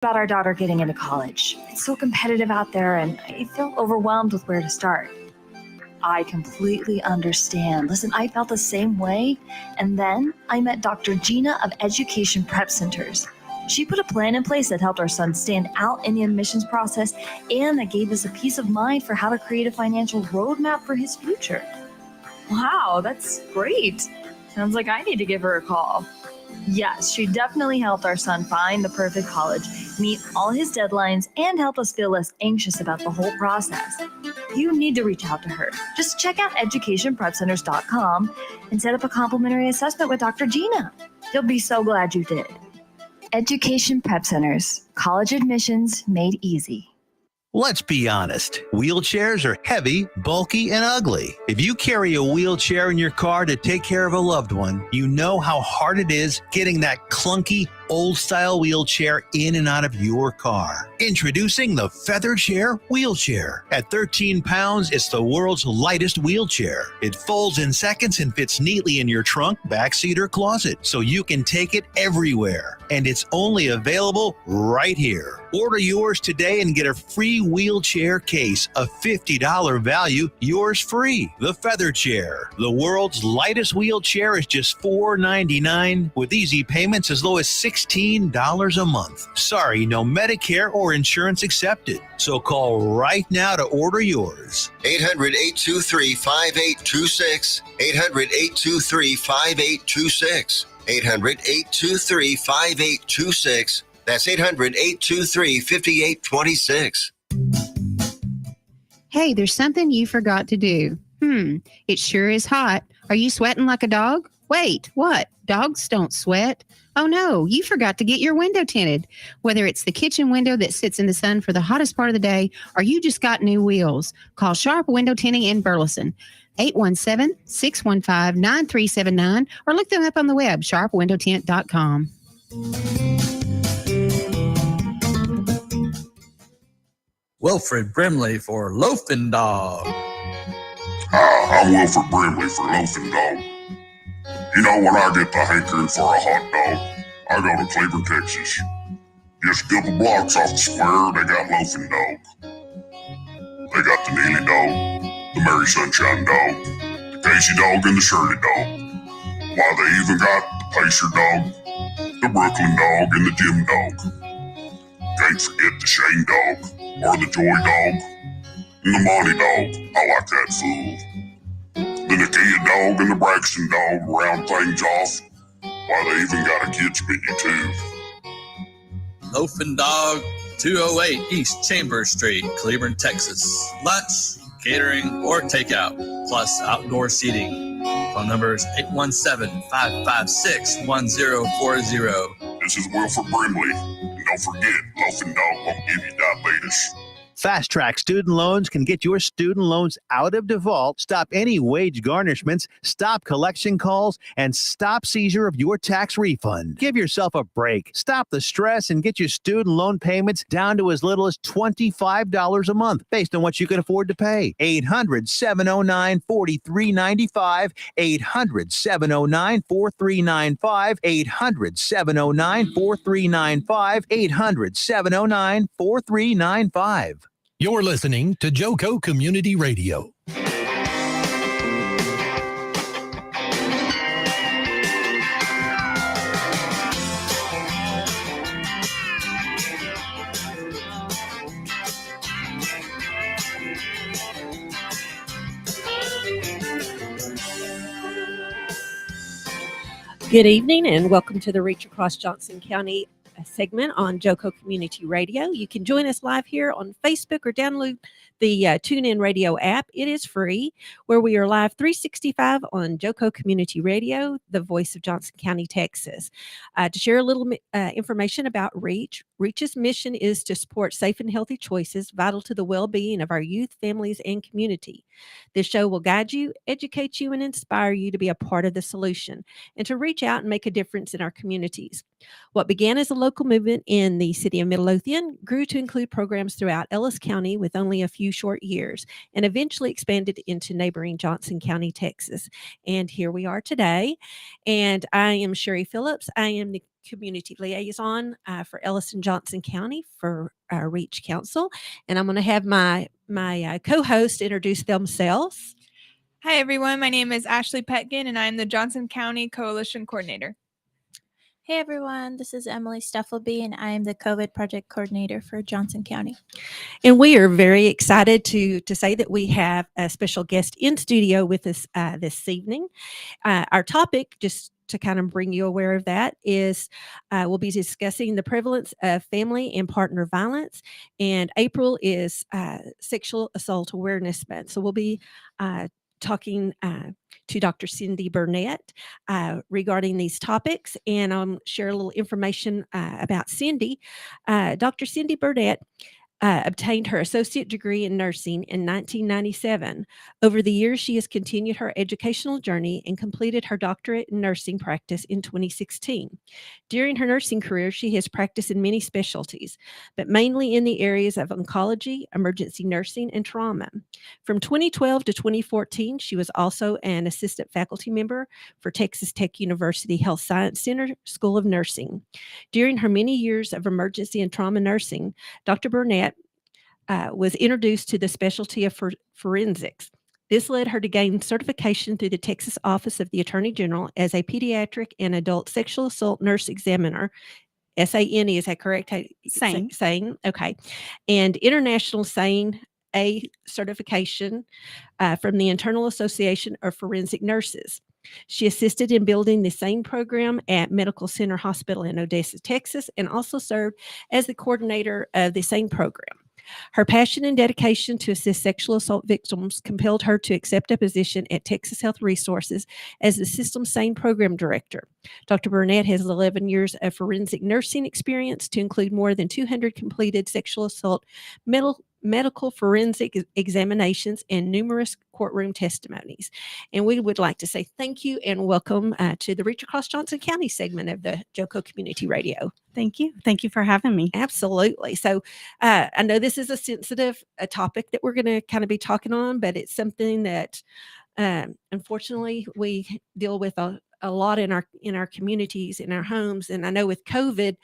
About our daughter getting into college. It's so competitive out there, and I feel overwhelmed with where to start. I completely understand. Listen, I felt the same way, and then I met Dr. Gina of Education Prep Centers. She put a plan in place that helped our son stand out in the admissions process, and that gave us a peace of mind for how to create a financial roadmap for his future. Wow, that's great. Sounds like I need to give her a call. Yes, she definitely helped our son find the perfect college, meet all his deadlines, and help us feel less anxious about the whole process. You need to reach out to her. Just check out educationprepcenters.com and set up a complimentary assessment with Dr. Gina. You'll be so glad you did. Education Prep Centers, college admissions made easy. Let's be honest. Wheelchairs are heavy, bulky, and ugly. If you carry a wheelchair in your car to take care of a loved one, you know how hard it is getting that clunky, old-style wheelchair in and out of your car. Introducing the Feather Chair Wheelchair. At 13 pounds, it's the world's lightest wheelchair. It folds in seconds and fits neatly in your trunk, backseat, or closet, so you can take it everywhere. And it's only available right here. Order yours today and get a free wheelchair case, a $50 value, yours free. The Feather Chair. The world's lightest wheelchair is just $4.99 with easy payments as low as $16 a month. Sorry, no Medicare or insurance accepted. So call right now to order yours. 800-823-5826. 800-823-5826. 800-823-5826. That's 800-823-5826. Hey, there's something you forgot to do. It sure is hot. Are you sweating like a dog? Wait, what? Dogs don't sweat. Oh no, you forgot to get your window tinted. Whether it's the kitchen window that sits in the sun for the hottest part of the day, or you just got new wheels, call Sharp Window Tinting in Burleson. 817-615-9379, or look them up on the web, sharpwindowtint.com. Wilfred Brimley for Loafing Dog. Hi, I'm Wilfred Brimley for Loafing Dog. You know, when I get the hankering for a hot dog, I go to Cleveland, Texas. Just a couple blocks off the square, they got Loafing Dog. They got the Neely Dog, the Mary Sunshine Dog, the Casey Dog, and the Shirley Dog. Why, they even got the Pacer Dog, the Brooklyn Dog, and the Jim Dog. Can't forget the Shane Dog, or the Joy Dog, and the Monty Dog. I like that fool. The Nikki Dog and the Braxton Dog round things off. Why, they even got a kids menu too. Loafing Dog, 208 East Chambers Street, Cleveland, Texas. Lunch, catering, or takeout, plus outdoor seating. Phone numbers 817-556-1040. This is Wilfred Brimley. And don't forget, Loafing Dog won't give you diabetes. Fast Track Student Loans can get your student loans out of default, stop any wage garnishments, stop collection calls, and stop seizure of your tax refund. Give yourself a break. Stop the stress and get your student loan payments down to as little as $25 a month based on what you can afford to pay. 800-709-4395, 800-709-4395, 800-709-4395, 800-709-4395. You're listening to Joco Community Radio. Good evening and welcome to the Reach Across Johnson County segment on Joco Community Radio. You can join us live here on Facebook or download the TuneIn Radio app. It is free, where we are live 365 on Joco Community Radio, the voice of Johnson County, Texas. To share a little information about Reach, Reach's mission is to support safe and healthy choices vital to the well-being of our youth, families, and community. This show will guide you, educate you, and inspire you to be a part of the solution and to reach out and make a difference in our communities. What began as a local movement in the city of Midlothian grew to include programs throughout Ellis County with only a few short years and eventually expanded into neighboring Johnson County, Texas. And here we are today. And I am Shari Phillips. I am Community Liaison for Ellis and Johnson County for Reach Council. And I'm going to have my co-host introduce themselves. Hi, everyone. My name is Ashley Petkin, and I'm the Johnson County Coalition Coordinator. Hey everyone, this is Emily Stuffelby, and I am the COVID Project Coordinator for Johnson County. And we are very excited to say that we have a special guest in studio with us this evening. Our topic, just to kind of bring you aware of that, is we'll be discussing the prevalence of family and partner violence. And April is Sexual Assault Awareness Month. So we'll be talking to Dr. Cindy Burnette regarding these topics, and I'll share a little information about Cindy. Dr. Cindy Burnette obtained her associate degree in nursing in 1997. Over the years, she has continued her educational journey and completed her doctorate in nursing practice in 2016. During her nursing career, she has practiced in many specialties, but mainly in the areas of oncology, emergency nursing, and trauma. From 2012 to 2014, she was also an assistant faculty member for Texas Tech University Health Science Center School of Nursing. During her many years of emergency and trauma nursing, Dr. Burnette was introduced to the specialty of forensics. This led her to gain certification through the Texas Office of the Attorney General as a pediatric and adult sexual assault nurse examiner. SANE, is that correct? SANE, okay. And international SANE A certification from the Internal Association of Forensic Nurses. She assisted in building the SANE program at Medical Center Hospital in Odessa, Texas, and also served as the coordinator of the SANE program. Her passion and dedication to assist sexual assault victims compelled her to accept a position at Texas Health Resources as the System SANE Program Director. Dr. Burnette has 11 years of forensic nursing experience, to include more than 200 completed sexual assault medical forensic examinations and numerous courtroom testimonies. And we would like to say thank you and welcome to the Reach Across Johnson County segment of the JOCO Community Radio. Thank you. Thank you for having me. Absolutely. So I know this is a sensitive topic that we're going to kind of be talking on, but it's something that unfortunately we deal with a lot in our communities, in our homes. And I know with COVID,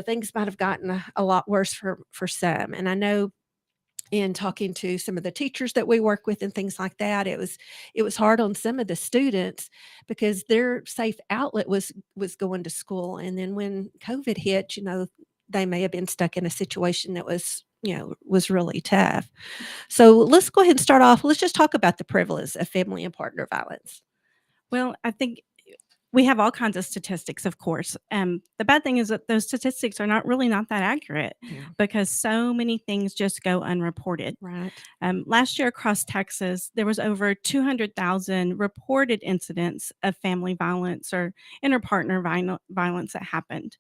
things might have gotten a lot worse for some. And I know in talking to some of the teachers that we work with and things like that, it was hard on some of the students because their safe outlet was going to school. And then when COVID hit, they may have been stuck in a situation that was really tough. So let's go ahead and start off. Let's just talk about the prevalence of family and partner violence. Well, I think we have all kinds of statistics, of course. The bad thing is that those statistics are not that accurate because so many things just go unreported. Right. Last year across Texas, there was over 200,000 reported incidents of family violence or interpartner violence that happened.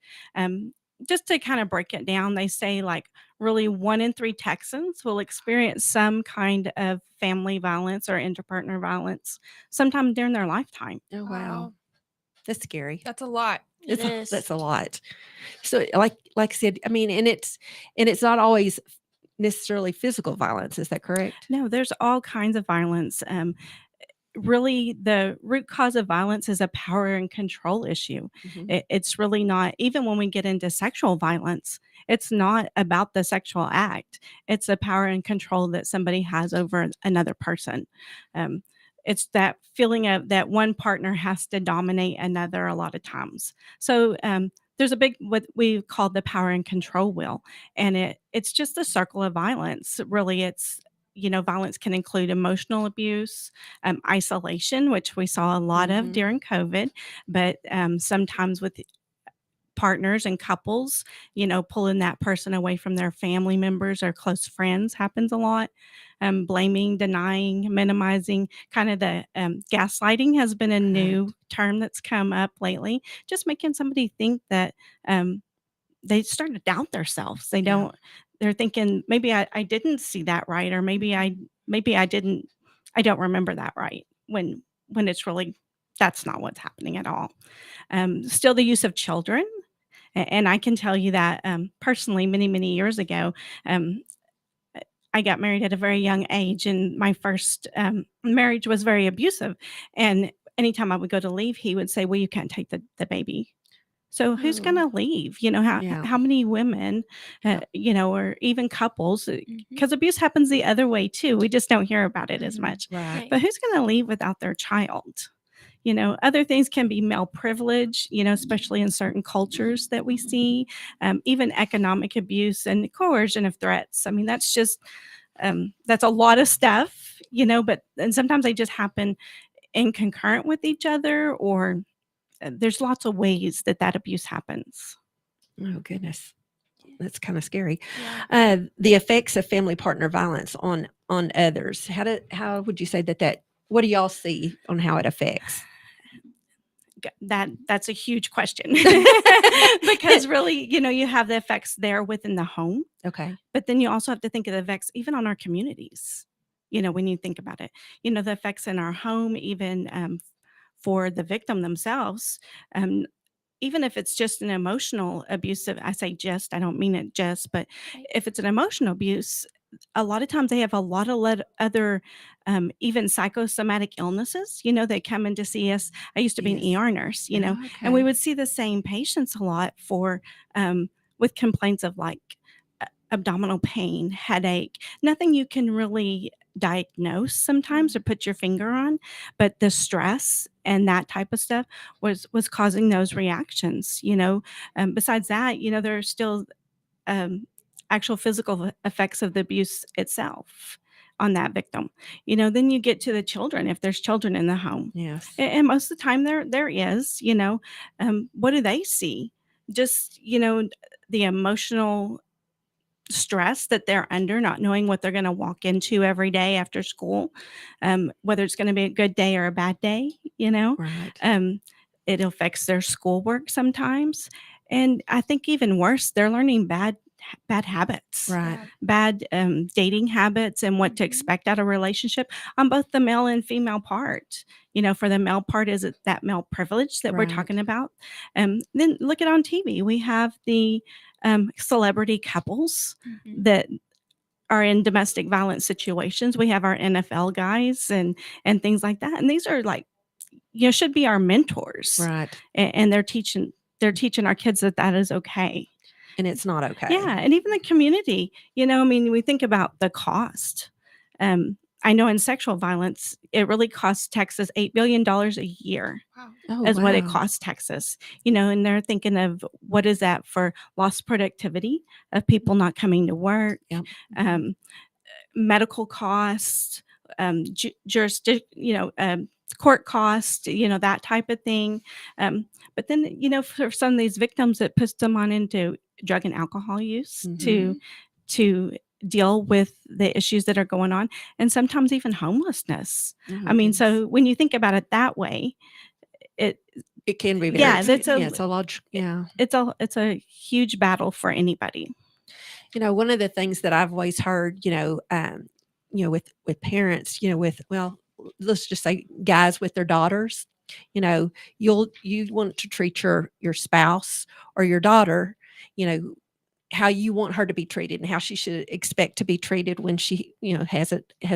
Just to kind of break it down, they say like really 1 in 3 Texans will experience some kind of family violence or interpartner violence sometime during their lifetime. Oh, wow. That's scary. That's a lot. That's a lot. So like I said, I mean, and it's not always necessarily physical violence. Is that correct? No, there's all kinds of violence. Really, the root cause of violence is a power and control issue. Mm-hmm. It's really not, even when we get into sexual violence, it's not about the sexual act. It's a power and control that somebody has over another person. It's that feeling of that one partner has to dominate another a lot of times. So there's a big, what we call the power and control wheel. And it's just a circle of violence. Really, it's, violence can include emotional abuse, isolation, which we saw a lot of during COVID, but sometimes with partners and couples, pulling that person away from their family members or close friends happens a lot. Blaming, denying, minimizing, kind of the gaslighting has been a new term that's come up lately, just making somebody think that they start to doubt themselves. They're thinking, maybe I didn't see that right, or maybe I don't remember that right, when it's really, that's not what's happening at all. Still the use of children. And I can tell you that personally, many, many years ago, I got married at a very young age, and my first marriage was very abusive. And anytime I would go to leave, he would say, well, you can't take the baby. So who's going to leave? How many women, or even couples, because abuse happens the other way too. We just don't hear about it as much. Right. But who's going to leave without their child? Other things can be male privilege, especially in certain cultures that we see, even economic abuse and coercion of threats. I mean, that's just, that's a lot of stuff, and sometimes they just happen in concurrent with each other, or there's lots of ways that abuse happens. Oh, goodness. That's kind of scary. The effects of family partner violence on others. How would you say that what do y'all see on how it affects? That's a huge question because really, you have the effects there within the home. Okay. But then you also have to think of the effects even on our communities. When you think about it, the effects in our home, even for the victim themselves, even if it's just an emotional abusive, I say just, I don't mean it just, but if it's an emotional abuse, a lot of times they have a lot of other even psychosomatic illnesses, they come in to see us. I used to be an ER nurse, and we would see the same patients a lot for with complaints of like abdominal pain, headache, nothing you can really diagnose sometimes or put your finger on, but the stress and that type of stuff was causing those reactions. Besides that, there are still actual physical effects of the abuse itself on that victim. Then you get to the children, if there's children in the home. Yes. And most of the time there is, what do they see? Just, the emotional stress that they're under, not knowing what they're going to walk into every day after school, whether it's going to be a good day or a bad day, Right. It affects their schoolwork sometimes. And I think even worse, they're learning bad habits, Right. bad dating habits and what to expect out of a relationship on both the male and female part. For the male part, is it that male privilege that we're Right. talking about? Then look at on TV. We have the celebrity couples that are in domestic violence situations. We have our NFL guys and things like that. And these are like, should be our mentors. Right. And they're teaching our kids that is okay. And it's not okay. Yeah. And even the community, we think about the cost. I know in sexual violence, it really costs Texas $8 billion a year. Oh, is what it wow. costs Texas, and they're thinking of what is that for lost productivity of people not coming to work, Yep. Medical costs, jurisdiction, court costs, that type of thing. But then, for some of these victims, it puts them on into drug and alcohol use to deal with the issues that are going on, and sometimes even homelessness. So when you think about it that way, it can be very, it's a large, it's a huge battle for anybody. One of the things that I've always heard, with parents, let's just say guys with their daughters, you want to treat your spouse or your daughter, how you want her to be treated and how she should expect to be treated when she, has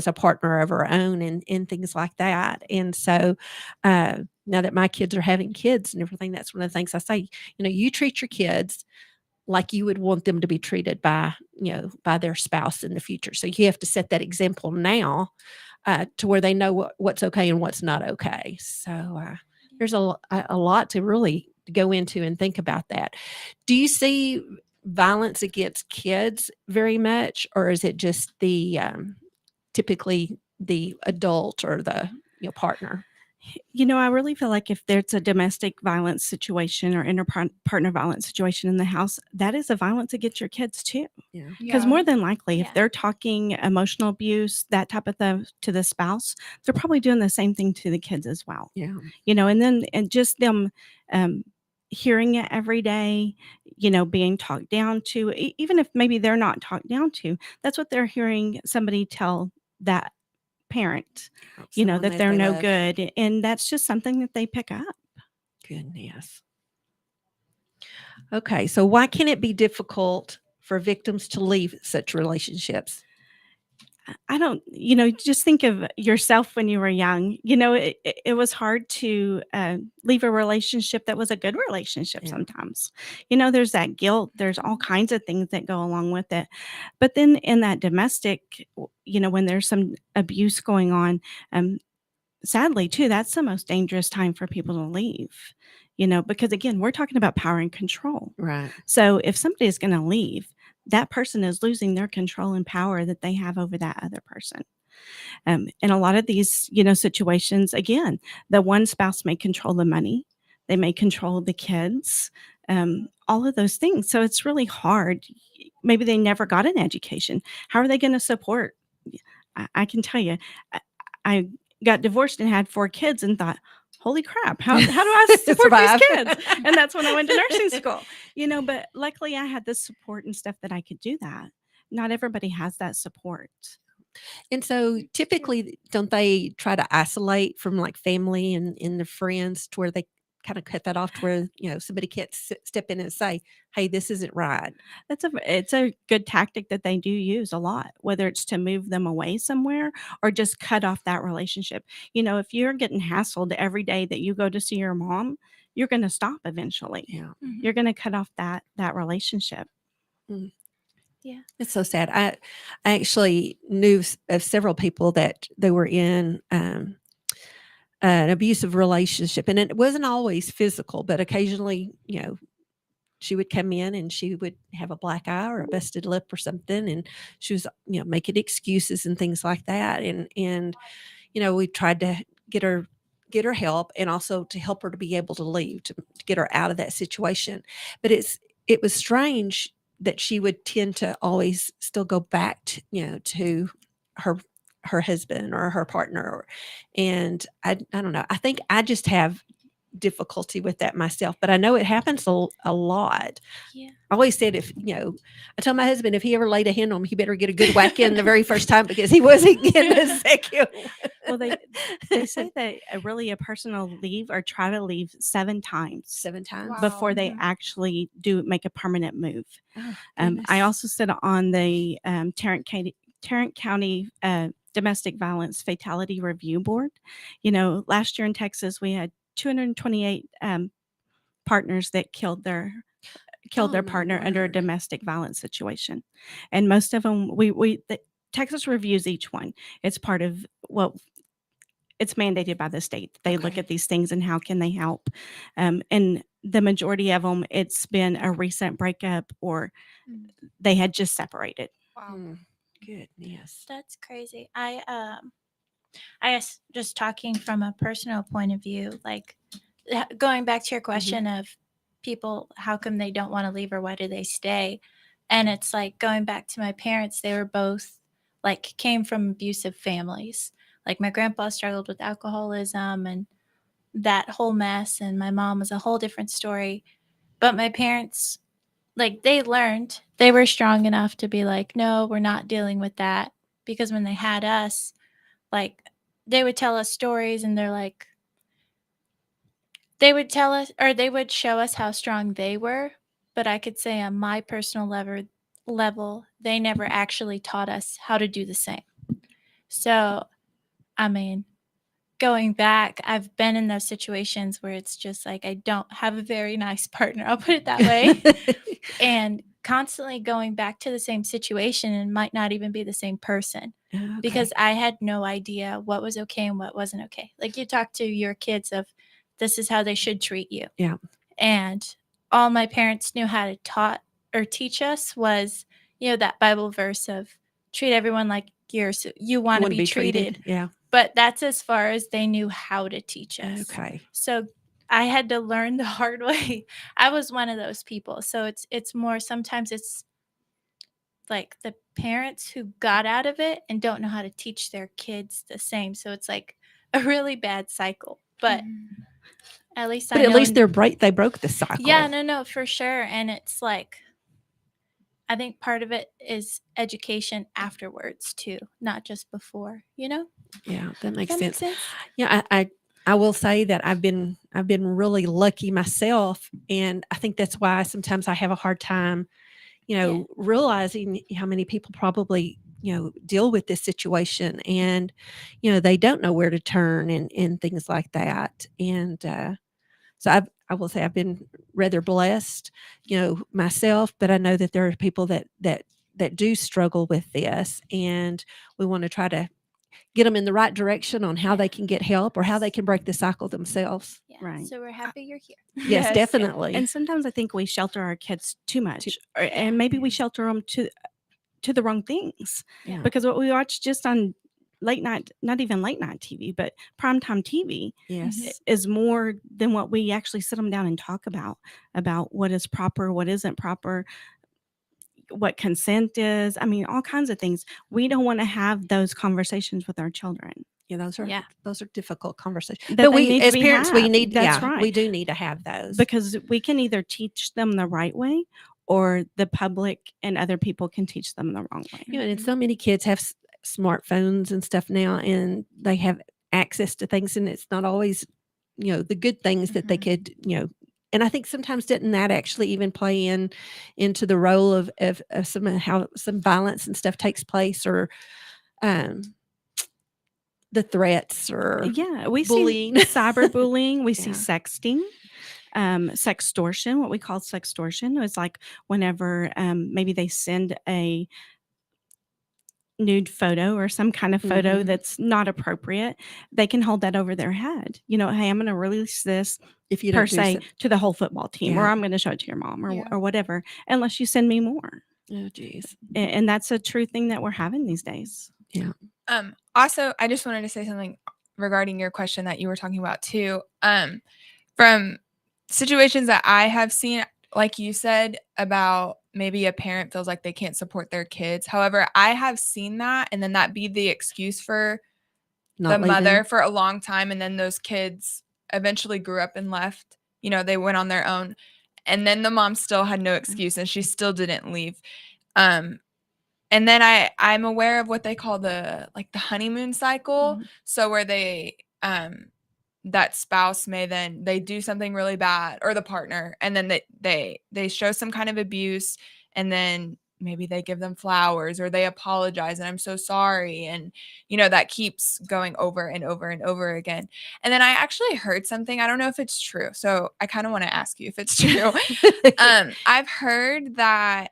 a partner of her own and things like that. And so, now that my kids are having kids and everything, that's one of the things I say, you treat your kids like you would want them to be treated by their spouse in the future. So you have to set that example now, to where they know what's okay and what's not okay. So, there's a lot to really go into and think about that. Do you see violence against kids very much, or is it just the typically the adult or the partner? I really feel like if there's a domestic violence situation or inter-partner violence situation in the house, that is a violence against your kids too. Yeah. Because more than likely, if they're talking emotional abuse, that type of thing to the spouse, they're probably doing the same thing to the kids as well. Yeah. And just them hearing it every day, being talked down to, even if maybe they're not talked down to, that's what they're hearing somebody tell that parent, that they're no good. And that's just something that they pick up. Goodness. Okay. So why can it be difficult for victims to leave such relationships? I don't, just think of yourself when you were young. It was hard to leave a relationship that was a good relationship sometimes. There's that guilt, there's all kinds of things that go along with it. But then in that domestic, when there's some abuse going on, sadly, too, that's the most dangerous time for people to leave. Because again, we're talking about power and control. Right. So if somebody is going to leave, that person is losing their control and power that they have over that other person. In a lot of these, situations, again, the one spouse may control the money, they may control the kids, all of those things. So it's really hard. Maybe they never got an education. How are they going to support? I can tell you, I got divorced and had 4 kids and thought, holy crap, how do I support these kids? And that's when I went to nursing school, but luckily I had the support and stuff that I could do that. Not everybody has that support. And so typically, don't they try to isolate from like family and their friends to where they kind of cut that off to where, somebody can't step in and say, hey, this isn't right. It's a good tactic that they do use a lot, whether it's to move them away somewhere or just cut off that relationship. If you're getting hassled every day that you go to see your mom, you're going to stop eventually. Yeah. You're going to cut off that relationship. Mm. Yeah. It's so sad. I actually knew of several people that they were in an abusive relationship, and it wasn't always physical, but occasionally, she would come in and she would have a black eye or a busted lip or something, and she was, making excuses and things like that. And we tried to get her help, and also to help her to be able to leave, to get her out of that situation. But it was strange that she would tend to always still go back to her husband or her partner. And I don't know. I think I just have difficulty with that myself, but I know it happens a lot. Yeah. I always said, I tell my husband, if he ever laid a hand on me, he better get a good whack in the very first time, because he wasn't getting a second. Well, they say that really a person will leave or try to leave 7 times. 7 times. Wow. Before they actually make a permanent move. Oh, I also sit on the Tarrant County Domestic Violence Fatality Review Board. Last year in Texas, we had 228 partners that killed their partner under a domestic violence situation, and most of them Texas reviews each one. It's part of it's mandated by the state. They look at these things and how can they help. And the majority of them, it's been a recent breakup or they had just separated. Wow. Goodness. That's crazy. I guess just talking from a personal point of view, like going back to your question of people, how come they don't want to leave or why do they stay? And it's like going back to my parents, they were both came from abusive families. Like my grandpa struggled with alcoholism and that whole mess, and my mom was a whole different story. But my parents, they learned, they were strong enough to be like, no, we're not dealing with that. Because when they had us, they would tell us stories, and they're like, they would tell us, or they would show us how strong they were. But I could say on my personal level, they never actually taught us how to do the same. So, I mean, going back, I've been in those situations where it's just like, I don't have a very nice partner, I'll put it that way. And constantly going back to the same situation and might not even be the same person. Because I had no idea what was okay and what wasn't okay. You talk to your kids of, this is how they should treat you. Yeah. And all my parents knew how to teach us was, that Bible verse of treat everyone like you want to be treated. Yeah. But that's as far as they knew how to teach us. Okay. So I had to learn the hard way. I was one of those people. So it's more, sometimes it's the parents who got out of it and don't know how to teach their kids the same. So it's a really bad cycle. But at least at least they broke the cycle. Yeah, no, for sure. And it's I think part of it is education afterwards too, not just before, Yeah, that makes That sense. makes sense? Yeah, I will say that I've been really lucky myself, and I think that's why sometimes I have a hard time, realizing how many people probably deal with this situation, and they don't know where to turn and things like that. And so I will say I've been rather blessed, myself, but I know that there are people that do struggle with this, and we want to try to get them in the right direction on how they can get help or how they can break the cycle themselves. Yeah. Right. So we're happy you're here. Yes, definitely. And sometimes I think we shelter our kids too much, and maybe we shelter them to the wrong things. Yeah. Because what we watch just on late night, not even late night TV, but primetime TV, Yes. is more than what we actually sit them down and talk about what is proper, what isn't proper, what consent is. I mean, all kinds of things. We don't want to have those conversations with our children. Yeah, those are difficult conversations. That But they we, need to as be parents, we had. need That's we right. do need to have those. Because we can either teach them the right way, or the public and other people can teach them the wrong way. And so many kids have smartphones and stuff now, and they have access to things, and it's not always, the good things that they could, and I think sometimes didn't that actually even play into the role of how some violence and stuff takes place, or the threats, or we bullying. see cyberbullying, we see Yeah. sexting, sextortion. What we call sextortion is like whenever maybe they send a nude photo or some kind of photo that's not appropriate, they can hold that over their head. Hey, I'm going to release this If you per don't do se some- to the whole football team, or Yeah. I'm going to show it to your mom, or, Yeah. or whatever, unless you send me more. Oh, geez. And that's a true thing that we're having these days. Yeah. Also, I just wanted to say something regarding your question that you were talking about too. From situations that I have seen, like you said, about maybe a parent feels like they can't support their kids. However, I have seen that, and then that be the excuse for Not the mother leaving. for a long time, and then those kids eventually grew up and left. They went on their own, and then the mom still had no excuse, and she still didn't leave. And then I'm aware of what they call the honeymoon cycle. So where they that spouse may then they do something really bad, or the partner, and then they show some kind of abuse, and then maybe they give them flowers, or they apologize, and I'm so sorry, and that keeps going over and over and over again. And then I actually heard something, I don't know if it's true, so I kind of want to ask you if it's true. I've heard that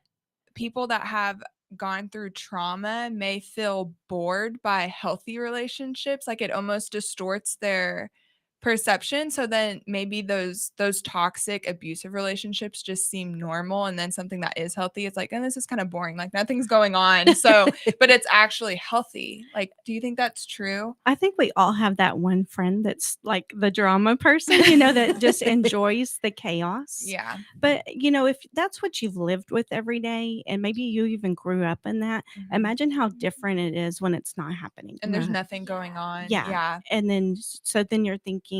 people that have gone through trauma may feel bored by healthy relationships, like it almost distorts their perception. So then maybe those toxic abusive relationships just seem normal, and then something that is healthy, it's like, oh, this is kind of boring, like nothing's going on. So but it's actually healthy. Like, do you think that's true? I think we all have that one friend that's like the drama person, that just enjoys the chaos. Yeah. But, if that's what you've lived with every day, and maybe you even grew up in that, imagine how different it is when it's not happening. And there's nothing going on. Yeah. And then you're thinking,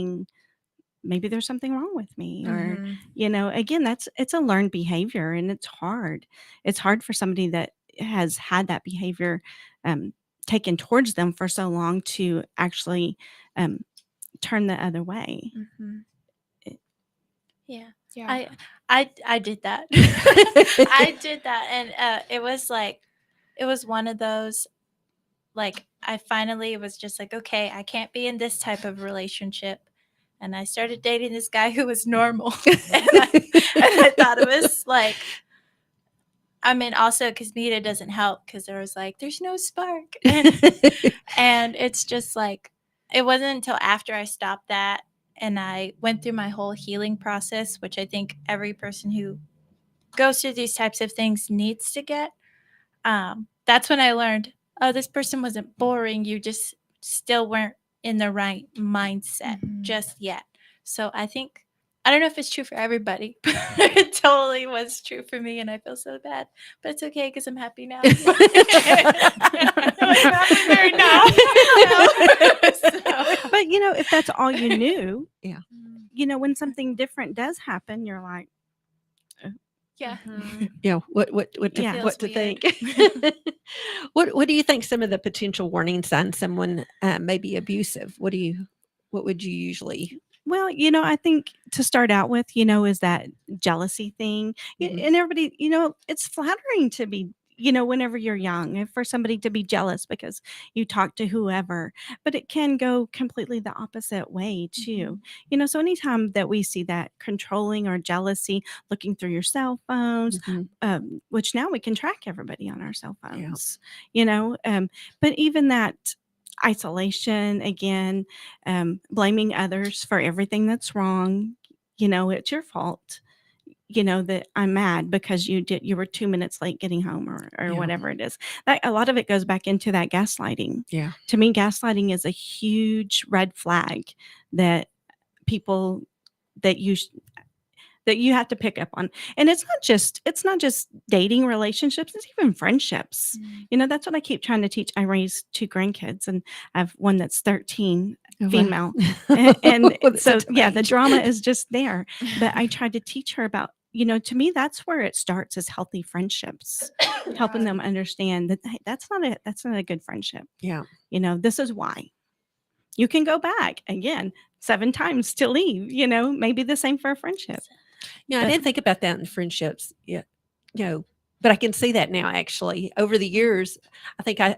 maybe there's something wrong with me, or, again, it's a learned behavior, and it's hard. It's hard for somebody that has had that behavior taken towards them for so long to actually turn the other way. Yeah. Yeah. I did that. I did that. And it was one of those, like, I finally was just like, okay, I can't be in this type of relationship. And I started dating this guy who was normal. and I thought it was like, I mean, also because media doesn't help, because there was like, there's no spark. And it's just like, it wasn't until after I stopped that and I went through my whole healing process, which I think every person who goes through these types of things needs to get. That's when I learned, oh, this person wasn't boring. You just still weren't in the right mindset just yet. So I don't know if it's true for everybody, but it totally was true for me, and I feel so bad. But it's okay, because I'm happy now. I'm happy married now. But if that's all you knew, Yeah. When something different does happen, you're like, Yeah. What to, Yeah. what to Feels think. What do you think some of the potential warning signs someone may be abusive? What would you usually? Well, I think to start out with, is that jealousy thing. And everybody, it's flattering to be, whenever you're young, and for somebody to be jealous because you talk to whoever, but it can go completely the opposite way too. So anytime that we see that controlling or jealousy, looking through your cell phones, which now we can track everybody on our cell phones, but even that isolation again, blaming others for everything that's wrong, it's your fault, that I'm mad because you were 2 minutes late getting home or Yeah. whatever it is. That a lot of it goes back into that gaslighting. Yeah. To me, gaslighting is a huge red flag that people that you have to pick up on. And it's not just dating relationships, it's even friendships. That's what I keep trying to teach. I raised 2 grandkids and I have one that's 13, wow. female. And That's so such a yeah, the range. drama is just there. But I tried to teach her about, to me, that's where it starts, is healthy friendships, helping them understand that hey, that's not a good friendship. Yeah. This is why. You can go back again 7 times to leave, maybe the same for a friendship. I But- didn't think about that in friendships yet, but I can see that now. Actually, over the years, I think I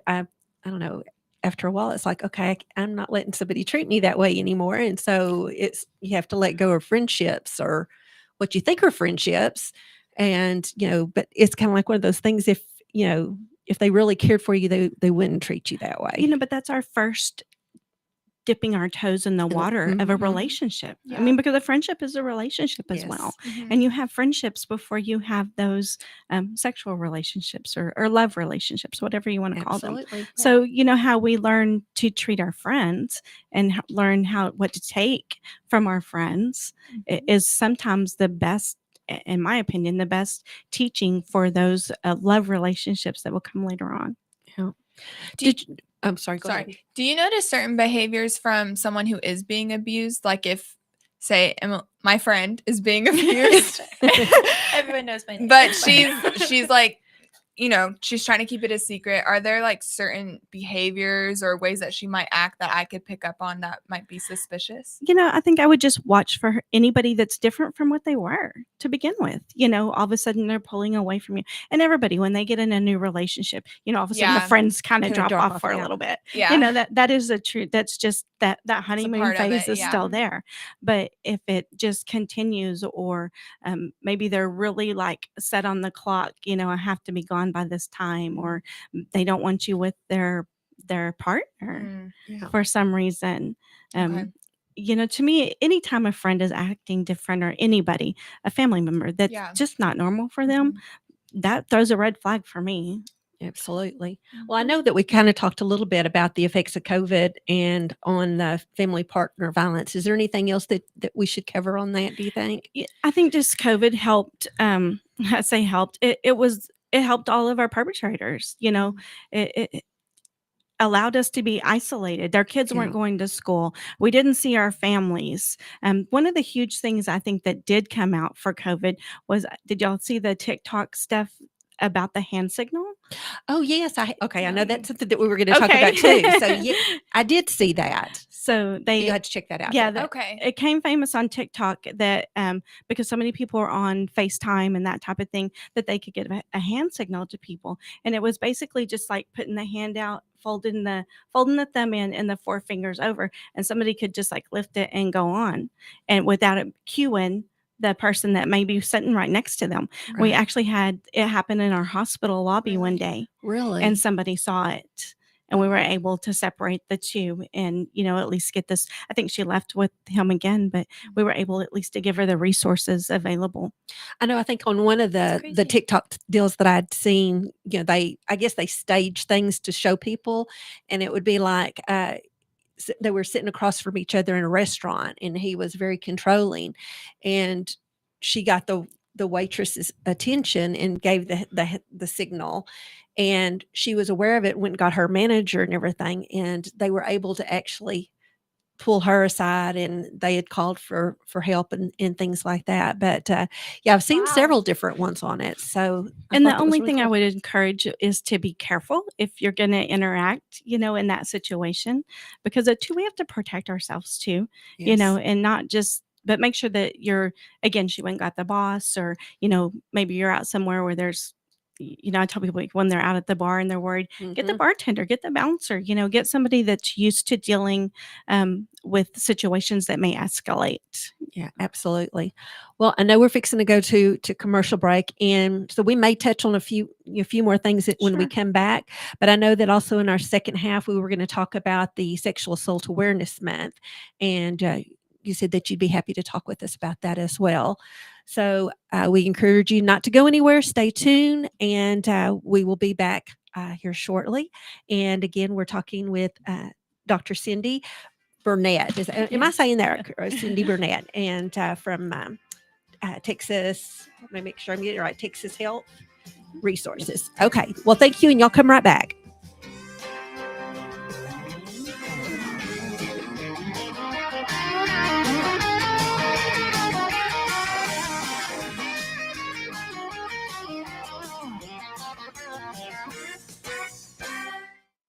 don't know. After a while, it's like, okay, I'm not letting somebody treat me that way anymore, and so you have to let go of friendships or what you think are friendships, and but it's kind of like one of those things. If they really cared for you, they wouldn't treat you that way. But that's our first dipping our toes in the water of a relationship. I mean, because a friendship is a relationship as well. And you have friendships before you have those sexual relationships or love relationships, whatever you want to call them. Absolutely. So, how we learn to treat our friends and learn what to take from our friends is sometimes the best, in my opinion, the best teaching for those love relationships that will come later on. Yeah. I'm sorry. Go ahead. Do you notice certain behaviors from someone who is being abused? Like if, say, my friend is being abused, Everyone knows my name. but she's like, she's trying to keep it a secret. Are there like certain behaviors or ways that she might act that I could pick up on that might be suspicious? I think I would just watch for anybody that's different from what they were to begin with. All of a sudden they're pulling away from you. And everybody, when they get in a new relationship, all of a sudden the friends kind of drop off for a little bit. Yeah. That is the truth. That's just that honeymoon part of phase it, is yeah. still there. But if it just continues, or maybe they're really like set on the clock, I have to be gone by this time, or they don't want you with their partner for some reason. To me, anytime a friend is acting different, or anybody, a family member that's just not normal for them, that throws a red flag for me. Absolutely. Well, I know that we kind of talked a little bit about the effects of COVID and on the family partner violence. Is there anything else that we should cover on that, do you think? I think just COVID helped. I say helped. It helped all of our perpetrators. It allowed us to be isolated. Their kids weren't going to school. We didn't see our families. One of the huge things I think that did come out for COVID was, did y'all see the TikTok stuff about the hand signal? Oh, yes. I know that's something that we were going to talk about too. So yeah, I did see that. So You had to check that out. Yeah, okay. It came famous on TikTok that because so many people are on FaceTime and that type of thing, that they could get a hand signal to people. And it was basically just like putting the hand out, folding the thumb in and the 4 fingers over, and somebody could just like lift it and go on, and without it cueing the person that may be sitting right next to them. Right. We actually had it happen in our hospital lobby one day. Really? And somebody saw it. And we were able to separate the two and, at least get this. I think she left with him again, but we were able at least to give her the resources available. I know. I think on one of the TikTok deals that I'd seen, I guess they stage things to show people, and it would be like they were sitting across from each other in a restaurant, and he was very controlling, and she got the waitress's attention and gave the signal, and she was aware of it, went and got her manager and everything, and they were able to actually pull her aside, and they had called for help and things like that. But I've seen several different ones on it. So and the only thing I would encourage is to be careful if you're going to interact, in that situation, because too, we have to protect ourselves too, and not just, but make sure that she went and got the boss, or, maybe you're out somewhere where there's I tell people like, when they're out at the bar and they're worried, get the Mhm. bartender, get the bouncer, get somebody that's used to dealing with situations that may escalate. Yeah, absolutely. Well, I know we're fixing to go to commercial break, and so we may touch on a few more things when we Sure. come back. But I know that also in our second half, we were going to talk about the Sexual Assault Awareness Month, and you said that you'd be happy to talk with us about that as well. So we encourage you not to go anywhere. Stay tuned, and we will be back here shortly. And again, we're talking with Dr. Cindy Burnette. Am I saying that? Cindy Burnette, and from Texas. Let me make sure I'm getting it right. Texas Health Resources. Okay. Well, thank you, and y'all come right back.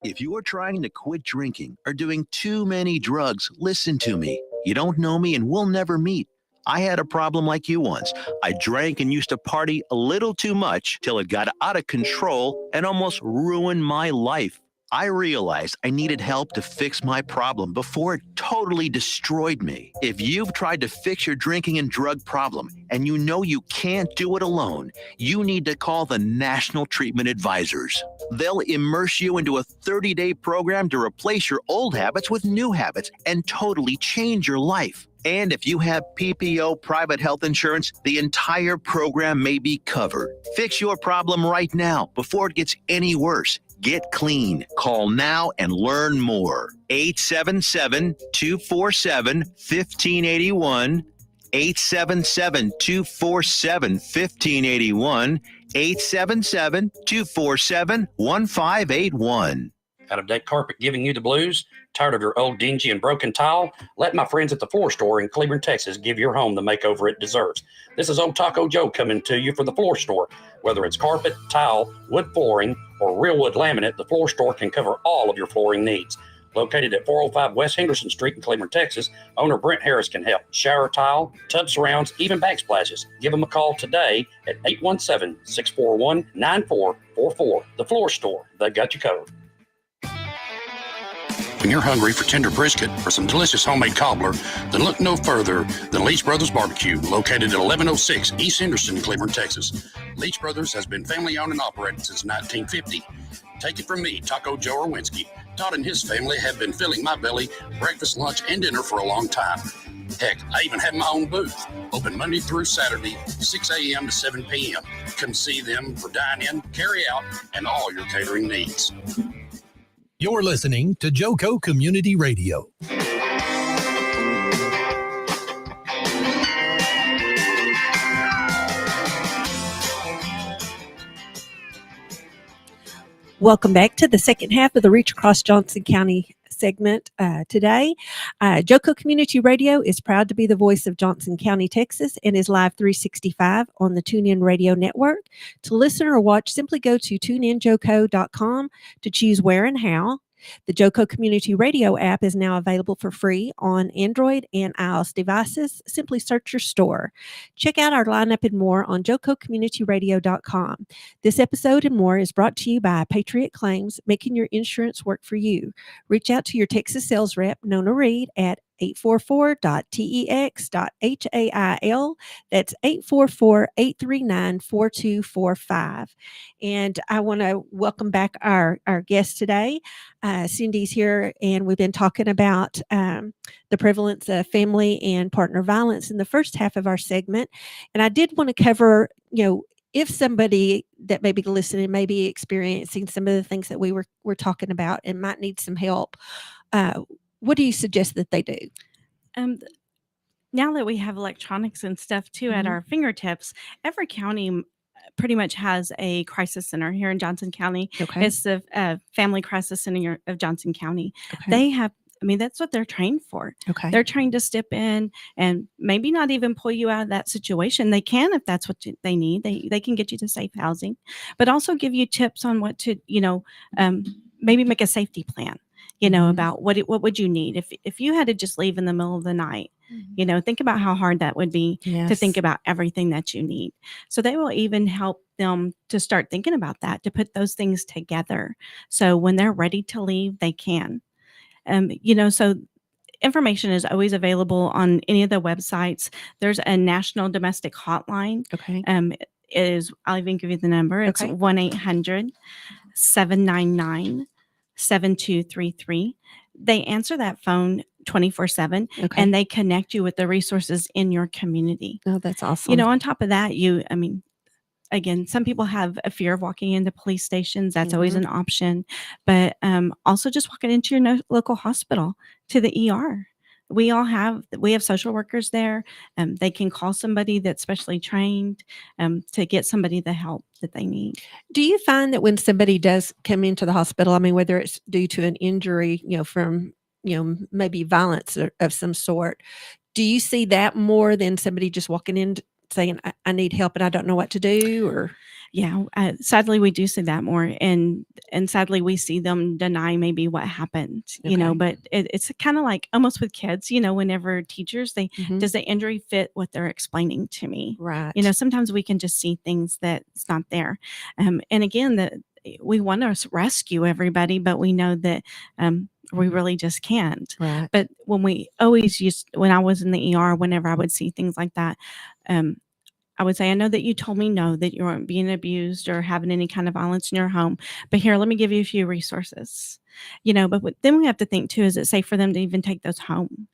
If you are trying to quit drinking or doing too many drugs, listen to me. You don't know me and we'll never meet. I had a problem like you once. I drank and used to party a little too much till it got out of control and almost ruined my life. I realized I needed help to fix my problem before it totally destroyed me. If you've tried to fix your drinking and drug problem and you know you can't do it alone, you need to call the National Treatment Advisors. They'll immerse you into a 30-day program to replace your old habits with new habits and totally change your life. And if you have PPO private health insurance, the entire program may be covered. Fix your problem right now before it gets any worse. Get clean. Call now and learn more. 877-247-1581. 877-247-1581. 877-247-1581. Out-of-date carpet giving you the blues? Tired of your old dingy and broken tile? Let my friends at the Floor Store in Cleveland, Texas give your home the makeover it deserves. This is Old Taco Joe coming to you for the Floor Store. Whether it's carpet, tile, wood flooring, or real wood laminate, the Floor Store can cover all of your flooring needs. Located at 405 West Henderson Street in Cleveland, Texas, owner Brent Harris can help. Shower tile, tub surrounds, even backsplashes. Give them a call today at 817-641-9444. The Floor Store, they got you covered. When you're hungry for tender brisket or some delicious homemade cobbler, then look no further than Leach Brothers Barbecue, located at 1106 East Henderson in Cleveland, Texas. Leach Brothers has been family-owned and operated since 1950. Take it from me, Taco Joe Orwinski. Todd and his family have been filling my belly breakfast, lunch, and dinner for a long time. Heck, I even have my own booth, open Monday through Saturday, 6 a.m. to 7 p.m. Come see them for dine-in, carry-out, and all your catering needs. You're listening to Joco Community Radio. Welcome back to the second half of the Reach Across Johnson County segment today. Joco Community Radio is proud to be the voice of Johnson County, Texas, and is live 365 on the TuneIn Radio Network. To listen or watch, simply go to tuneinjoco.com to choose where and how. The Joco Community Radio app is now available for free on Android and iOS devices. Simply search your store. Check out our lineup and more on jococommunityradio.com. This episode and more is brought to you by Patriot Claims, making your insurance work for you. Reach out to your Texas sales rep, Nona Reed, at 844.tex.hail. That's 844-839-4245. And I want to welcome back our guest today. Cindy's here, and we've been talking about the prevalence of family and partner violence in the first half of our segment. And I did want to cover, if somebody that may be listening may be experiencing some of the things that we're talking about and might need some help, what do you suggest that they do? Now that we have electronics and stuff too at our fingertips, every county pretty much has a crisis center here in Johnson County. Okay. It's the Family Crisis Center of Johnson County. Okay. They have, that's what they're trained for. Okay. They're trained to step in and maybe not even pull you out of that situation. They can, if that's what they need. They can get you to safe housing, but also give you tips on what to, maybe make a safety plan. About what would you need if you had to just leave in the middle of the night. You know, think about how hard that would be to think Yes. about everything that you need. So they will even help them to start thinking about that, to put those things together. So when they're ready to leave, they can. You know, so information is always available on any of the websites. There's a national domestic hotline. Okay. I'll even give you the number. It's Okay. 1-800-799-7233. They answer that phone 24/7 Okay. and they connect you with the resources in your community. Oh, that's awesome. You know, on top of that, again, some people have a fear of walking into police stations. That's always an option. But also just walking into your local hospital, to the ER. We have social workers there. They can call somebody that's specially trained to get somebody the help that they need. Do you find that when somebody does come into the hospital, I mean, whether it's due to an injury, from, maybe violence of some sort, do you see that more than somebody just walking in saying, I need help and I don't know what to do? Or Yeah, sadly, we do see that more, and sadly, we see them deny maybe what happened. But it's kind of like almost with kids. Whenever teachers, does the injury fit what they're explaining to me? Right. Sometimes we can just see things that's not there, and again, we want to rescue everybody, but we know that we really just can't. Right. But when I was in the ER, whenever I would see things like that, I would say, I know that you told me no, that you weren't being abused or having any kind of violence in your home, but here, let me give you a few resources. But then we have to think too, is it safe for them to even take those home?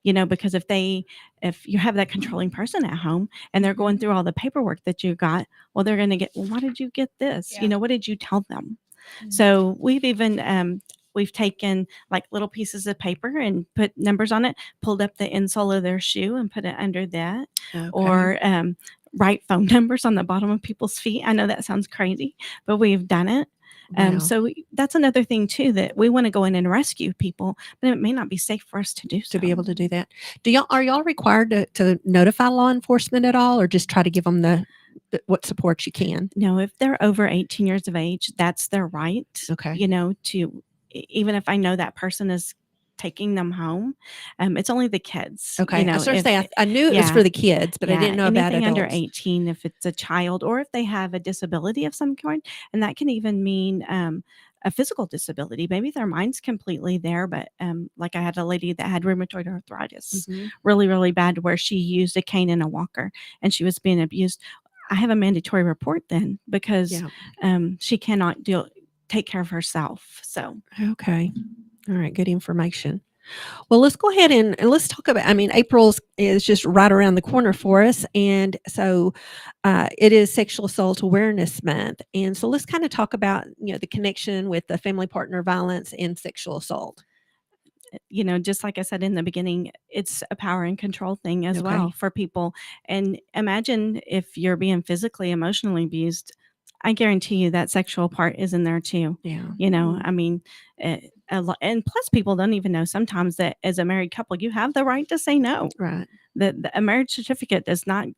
Because if you have that controlling person at home and they're going through all the paperwork that you got, well, they're going to get, well, why did you get this? Yeah. What did you tell them? So we've even, we've taken like little pieces of paper and put numbers on it, pulled up the insole of their shoe and put it under that, or write phone numbers on the bottom of people's feet. I know that sounds crazy, but we've done it. Wow. So that's another thing too, that we want to go in and rescue people, but it may not be safe for us to do so. to be able to do that. Are y'all required to notify law enforcement at all, or just try to give them the what support you can? No, if they're over 18 years of age, that's their right. Okay. To even if I know that person is taking them home, it's only the kids. Okay. I was going to say, I knew it was for the kids, but I didn't know about anything adults. under 18, if it's a child or if they have a disability of some kind, and that can even mean a physical disability. Maybe their mind's completely there, but like I had a lady that had rheumatoid arthritis, really, really bad, where she used a cane and a walker, and she was being abused. I have a mandatory report then because she cannot take care of herself. So okay. All right, good information. Well, let's go ahead and let's talk about, April is just right around the corner for us. And so it is Sexual Assault Awareness Month. And so let's kind of talk about, the connection with the family partner violence and sexual assault. Just like I said in the beginning, it's a power and control thing as well for people. And imagine if you're being physically, emotionally abused, I guarantee you that sexual part is in there too. Yeah. And plus people don't even know sometimes that as a married couple, you have the right to say no. Right. That a marriage certificate is not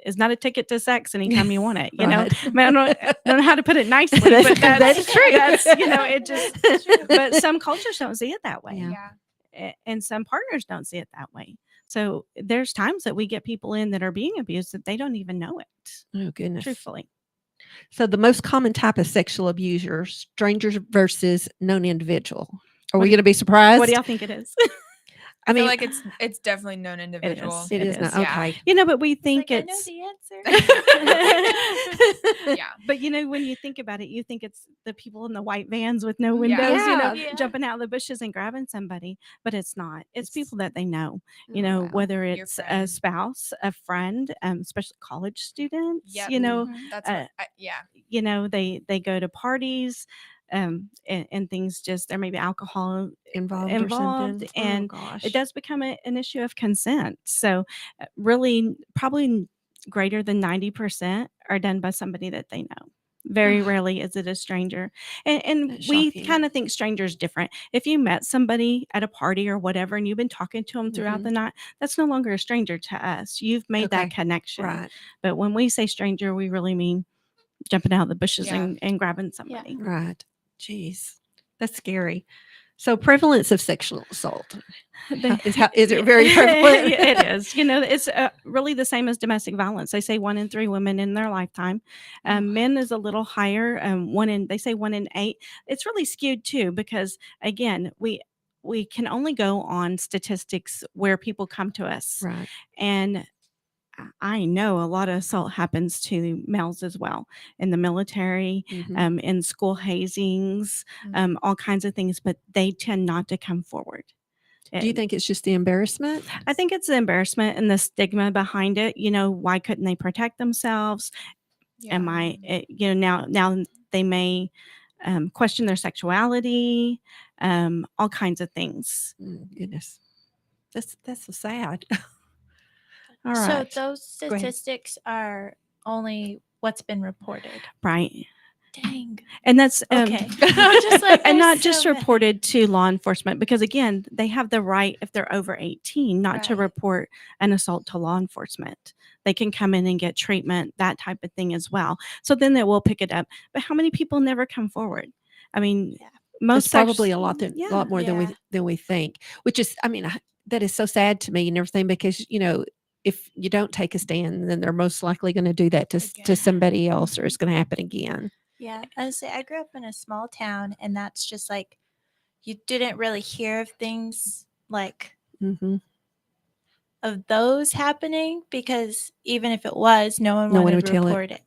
a ticket to sex anytime you want it. Right. I don't know how to put it nicely, but that's true. But some cultures don't see it that way. Yeah. And some partners don't see it that way. So there's times that we get people in that are being abused that they don't even know it. Oh, goodness. Truthfully. So the most common type of sexual abuser, strangers versus known individual. Are we going to be surprised? What do y'all think it is? I feel like it's definitely known individual. It is not. Okay. But we think I know the answer. Yeah. But when you think about it, you think it's the people in the white vans with no windows, Yeah. jumping out of the bushes and grabbing somebody. But it's not. It's people that they know. Wow. Whether Your it's a friend. spouse, a friend, especially college students. Yep. That's what, They go to parties. And things just there may be alcohol Involved or something. and oh, gosh. it does become an issue of consent. So really probably greater than 90% are done by somebody that they know. Very rarely is it a stranger. And That's we shocking. kind of think strangers different. If you met somebody at a party or whatever and you've been talking to them throughout the night, that's no longer a stranger to us. You've made that connection. Right. But when we say stranger, we really mean jumping out of the bushes Yeah. and grabbing somebody. Right. Jeez. That's scary. So prevalence of sexual assault. They- Is it very prevalent? It is. It's really the same as domestic violence. They say 1 in 3 women in their lifetime. Men is a little higher. They say 1 in 8. It's really skewed too because again, we can only go on statistics where people come to us, Right. and I know a lot of assault happens to males as well in the military, Mhm. in school hazings, all kinds of things, but they tend not to come forward. Do you think it's just the embarrassment? I think it's the embarrassment and the stigma behind it. Why couldn't they protect themselves? Now they may question their sexuality, all kinds of things. Goodness, that's so sad. All So right. those Go ahead. statistics are only what's been reported. Right. Dang. And that's Okay. I'm just like, and not there's just so many. reported to law enforcement because again, they have the right if they're over 18 not to Right. report an assault to law enforcement. They can come in and get treatment, that type of thing as well. So then they will pick it up. But how many people never come forward? I mean, most It's probably sex- a lot Yeah. lot more than we think, which is, that is so sad to me and everything because if you don't take a stand, then they're most likely going to do that to somebody else, or it's going to happen again. Yeah. Honestly, I grew up in a small town, and that's just like you didn't really hear of things like Mm-hmm. of those happening because even if it was, no one No one wanted would to tell it. report it.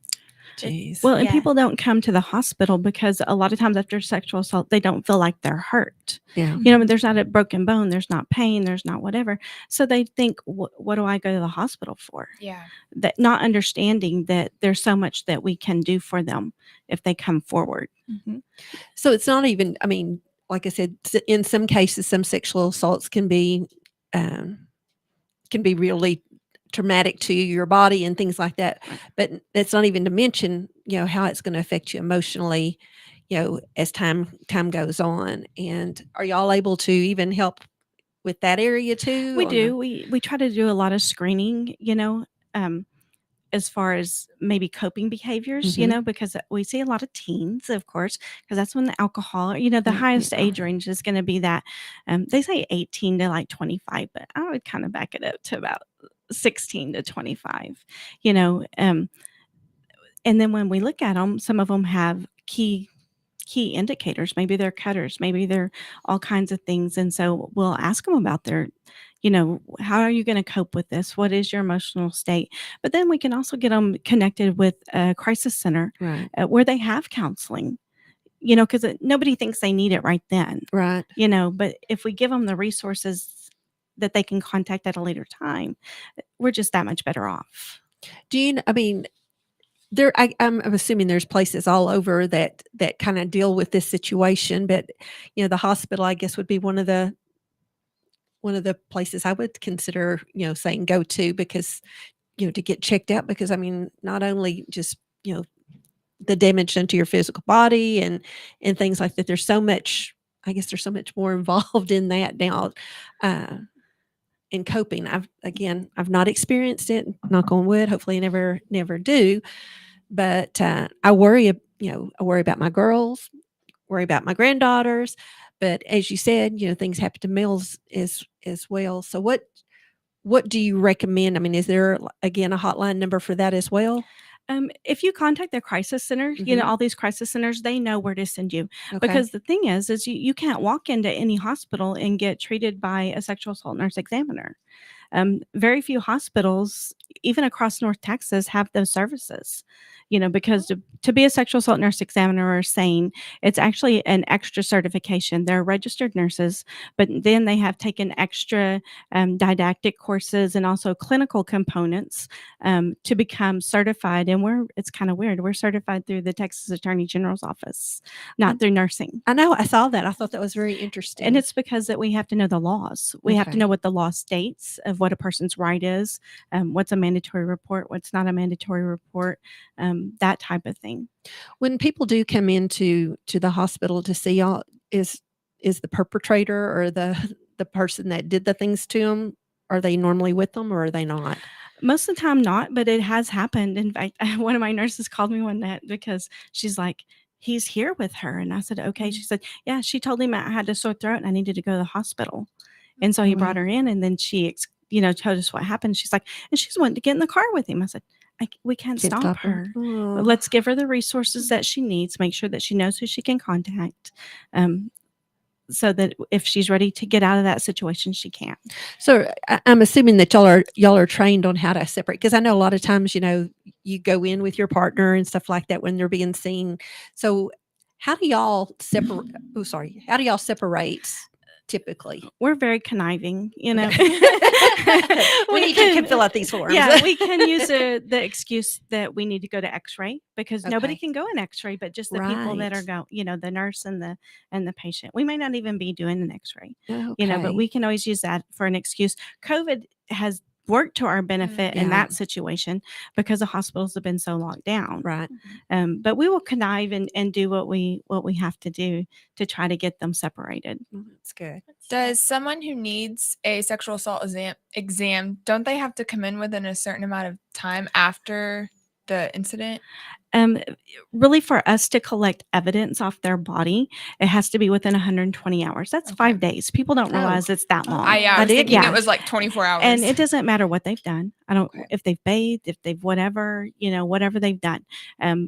Jeez. Well, and Yeah. people don't come to the hospital because a lot of times after sexual assault, they don't feel like they're hurt. Yeah. There's not a broken bone, there's not pain, there's not whatever. So they think, what do I go to the hospital for? Yeah. That not understanding that there's so much that we can do for them if they come forward. Mm-hmm. So it's not even, like I said, in some cases, some sexual assaults can be really traumatic to your body and things like that. But it's not even to mention, how it's going to affect you emotionally, as time goes on. And are y'all able to even help with that area too? We or do. no? We try to do a lot of screening, as far as maybe coping behaviors, Mhm. because we see a lot of teens, of course, because that's when the alcohol, the Yeah, highest yeah. age range is going to be that. They say 18 to like 25, but I would kind of back it up to about 16 to 25, and then when we look at them, some of them have key indicators. Maybe they're cutters, maybe they're all kinds of things. And so we'll ask them about their, how are you going to cope with this? What is your emotional state? But then we can also get them connected with a crisis center Right. where they have counseling, because nobody thinks they need it right then. Right. But if we give them the resources that they can contact at a later time, we're just that much better off. Do you? I'm assuming there's places all over that kind of deal with this situation, but the hospital, I guess, would be one of the places I would consider, saying go to because, to get checked out because not only just the damage done to your physical body and things like that. There's so much. I guess there's so much more involved in that now. In coping, I've not experienced it. Knock on wood. Hopefully, I never do. But I worry. I worry about my girls. Worry about my granddaughters. But as you said, things happen to males as well. So what do you recommend? Is there again a hotline number for that as well? If you contact the crisis center, Mhm. all these crisis centers, they know where to send you. Okay. Because the thing is you can't walk into any hospital and get treated by a sexual assault nurse examiner. Very few hospitals, even across North Texas, have those services. Because to be a sexual assault nurse examiner or SANE, it's actually an extra certification. They're registered nurses, but then they have taken extra didactic courses and also clinical components to become certified. And it's kind of weird. We're certified through the Texas Attorney General's office, not through nursing. I know. I saw that. I thought that was very interesting. And it's because that we have to know the laws. We have to Okay. know what the law states of what a person's right is, what's a mandatory report, what's not a mandatory report, that type of thing. When people do come into the hospital to see y'all, is the perpetrator or the person that did the things to them, are they normally with them or are they not? Most of the time not, but it has happened. In fact, one of my nurses called me one night because she's like, he's here with her. And I said, okay. She said, yeah, she told him I had a sore throat and I needed to go to the hospital. And so he brought her in, and then she, told us what happened. She's like, and she's wanting to get in the car with him. I said, we can't stop her. Oh. Let's give her the resources that she needs, make sure that she knows who she can contact. So that if she's ready to get out of that situation, she can. So I'm assuming that y'all are trained on how to separate, because I know a lot of times, you go in with your partner and stuff like that when they're being seen. So how do y'all separate? How do y'all separate typically? We're very conniving, We need you to fill out these forms. Yeah, we can use the excuse that we need to go to X-ray, because nobody can go in X-ray, but just the people that are the nurse and the patient. We may not even be doing an X-ray, but we can always use that for an excuse. COVID has worked to our benefit in that situation because the hospitals have been so locked down. Right. But we will connive and do what we have to do to try to get them separated. That's good. Does someone who needs a sexual assault exam, don't they have to come in within a certain amount of time after the incident? Really, for us to collect evidence off their body, it has to be within 120 hours. That's 5 days. People don't realize it's that long. I was thinking it was like 24 hours. And it doesn't matter what they've done. If they've bathed, if they've whatever they've done.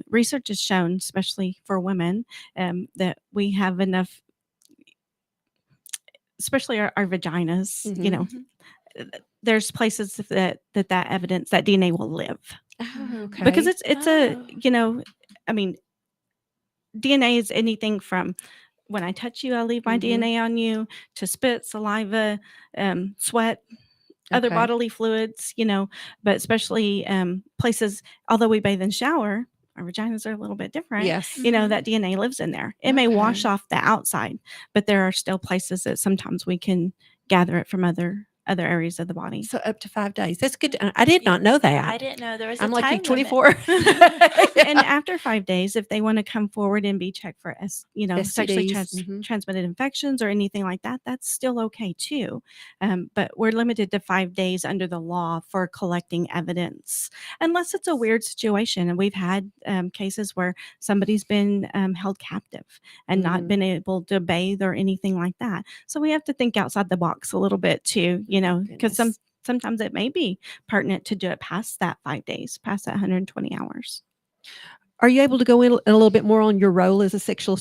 Research has shown, especially for women, that we have enough, especially our vaginas, there's places that evidence, that DNA will live. Oh, okay. Because it's DNA is anything from when I touch you, I leave my DNA on you, to spit, saliva, sweat, other bodily fluids, but especially places, although we bathe and shower, our vaginas are a little bit different. Yes. That DNA lives in there. It may wash off the outside, but there are still places that sometimes we can gather it from other areas of the body. So up to 5 days. That's good. I did not know that. I didn't know there was. I'm a like time you, 24. And after 5 days, if they want to come forward and be checked for sexually transmitted infections or anything like that, that's still okay too. But we're limited to 5 days under the law for collecting evidence, unless it's a weird situation. And we've had cases where somebody's been held captive and not been able to bathe or anything like that. So we have to think outside the box a little bit too, because sometimes it may be pertinent to do it past that 5 days, past that 120 hours. Are you able to go in a little bit more on your role as a sexual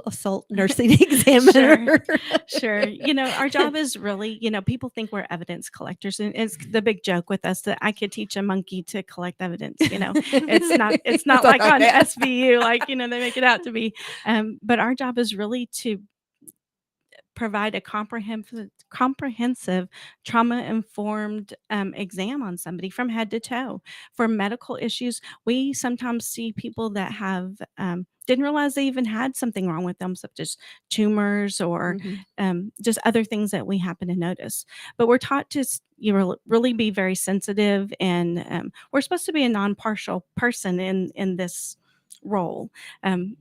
assault nursing examiner? Sure. Our job is really, people think we're evidence collectors, and it's the big joke with us that I could teach a monkey to collect evidence. It's not like on SVU, like, they make it out to be. But our job is really to provide a comprehensive trauma-informed exam on somebody from head to toe. For medical issues, we sometimes see people that have didn't realize they even had something wrong with them, such as tumors or just other things that we happen to notice. But we're taught to really be very sensitive, and we're supposed to be a non-partial person in this role.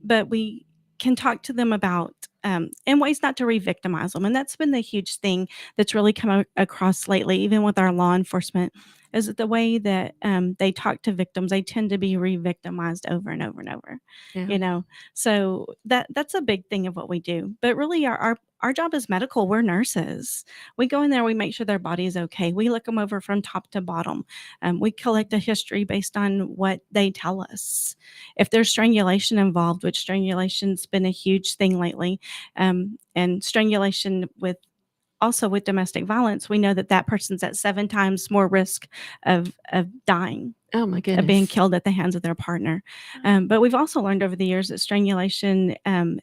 But we can talk to them about in ways not to re-victimize them. And that's been the huge thing that's really come across lately, even with our law enforcement, is that the way that they talk to victims, they tend to be re-victimized over and over and over. So that's a big thing of what we do. But really our job is medical. We're nurses. We go in there, we make sure their body is okay. We look them over from top to bottom. We collect a history based on what they tell us. If there's strangulation involved, which strangulation's been a huge thing lately, and strangulation with domestic violence, we know that person's at 7 times more risk of dying. Oh my goodness. Of being killed at the hands of their partner. But we've also learned over the years that strangulation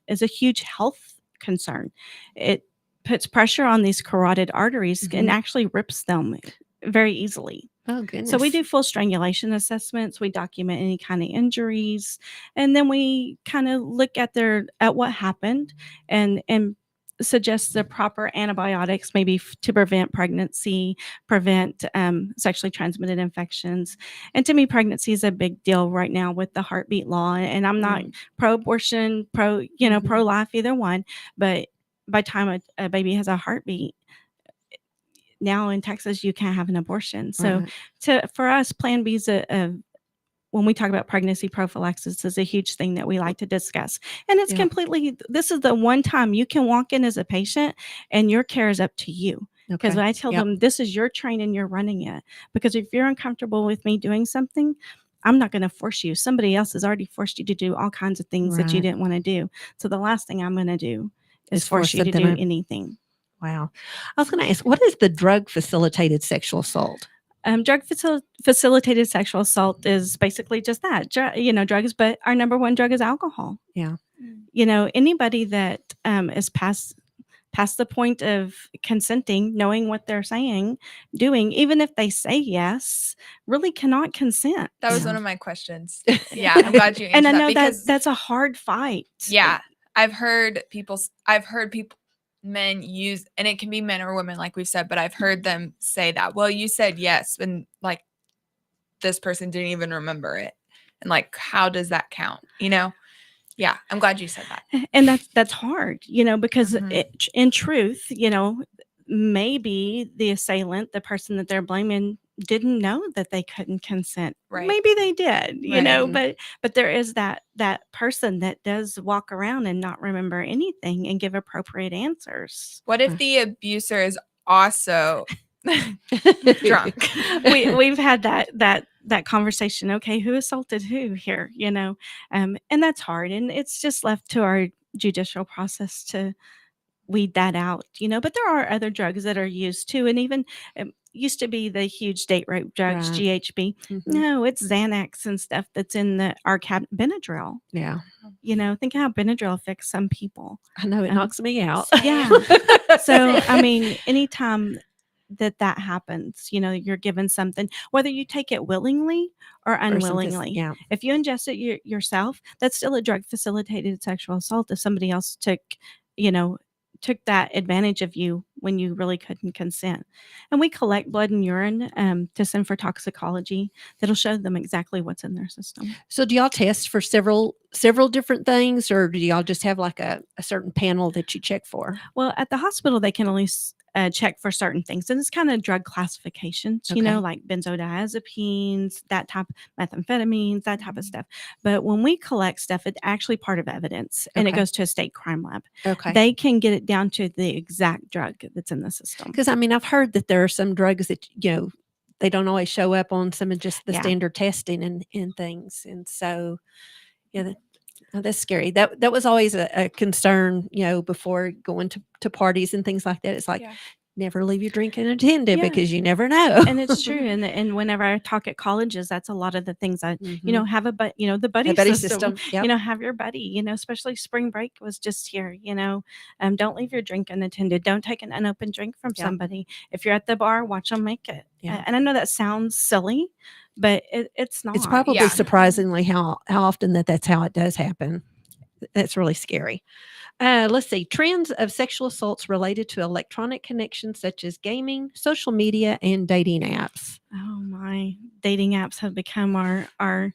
is a huge health concern. It puts pressure on these carotid arteries and actually rips them very easily. Oh goodness. So we do full strangulation assessments. We document any kind of injuries, and then we kind of look at what happened and suggest the proper antibiotics, maybe to prevent pregnancy, prevent sexually transmitted infections. And to me, pregnancy is a big deal right now with the heartbeat law. And I'm not pro-abortion, pro-life, either one. But by the time a baby has a heartbeat, now in Texas, you can't have an abortion. So for us, Plan B is when we talk about pregnancy prophylaxis is a huge thing that we like to discuss. And it's completely, this is the one time you can walk in as a patient and your care is up to you. Because Okay. I tell Yep. them, this is your training, you're running it. Because if you're uncomfortable with me doing something, I'm not going to force you. Somebody else has already forced you to do all kinds of things that you Right. didn't want to do. So the last thing I'm going to do is Is force force you to something do up. anything. Wow. I was going to ask, what is the drug facilitated sexual assault? Drug facilitated sexual assault is basically just that, drugs, but our number one drug is alcohol. Yeah. Anybody that is past the point of consenting, knowing what they're saying, doing, even if they say yes, really cannot consent. That was one of my questions. Yeah, I'm glad you answered And I know that because that's a hard fight. yeah, I've heard men use, and it can be men or women, like we've said, but I've heard them say that. Well, you said yes, and like this person didn't even remember it, and like, how does that count? Yeah, I'm glad you said that. And that's hard, because Mhm. in truth, maybe the assailant, the person that they're blaming, didn't know that they couldn't consent. Right. Maybe they did, Right. but there is that person that does walk around and not remember anything and give appropriate answers. What if the abuser is also drunk? We've had that conversation. Okay, who assaulted who here? And that's hard, and it's just left to our judicial process to weed that out. But there are other drugs that are used too, and even used to be the huge date rape drugs, Right. GHB. No, it's Xanax and stuff that's in our cabinet. Benadryl. Yeah. Think how Benadryl affects some people. I know it knocks me out. Yeah. So, I mean, anytime that happens, you're given something, whether you take it willingly or unwillingly. Yeah. If you ingest it yourself, that's still a drug facilitated sexual assault. If somebody else took that advantage of you when you really couldn't consent. And we collect blood and urine to send for toxicology that'll show them exactly what's in their system. So do y'all test for several different things, or do y'all just have like a certain panel that you check for? Well, at the hospital, they can only check for certain things. And it's kind of drug classifications, Okay. like benzodiazepines, that type, methamphetamines, that type of stuff. But when we collect stuff, it's actually part of evidence, and it Okay. goes to a state crime lab. Okay. They can get it down to the exact drug that's in the system. Because I mean, I've heard that there are some drugs that they don't always show up on some of just the Yeah. standard testing and things, and so that's scary. That was always a concern, before going to parties and things like that. It's like, Yeah. never leave your drink unattended Yeah. because you never know. And it's true. And whenever I talk at colleges, that's a lot of the things I, have the buddy A buddy system. system. Yep. Have your buddy, especially spring break was just here, don't leave your drink unattended. Don't take an unopened drink from Yeah. somebody. If you're at the bar, watch them make it. Yeah. And I know that sounds silly, but it's not. It's probably Yeah. surprisingly how often that's how it does happen. That's really scary. Let's see. Trends of sexual assaults related to electronic connections such as gaming, social media, and dating apps. Oh my, dating apps have become our our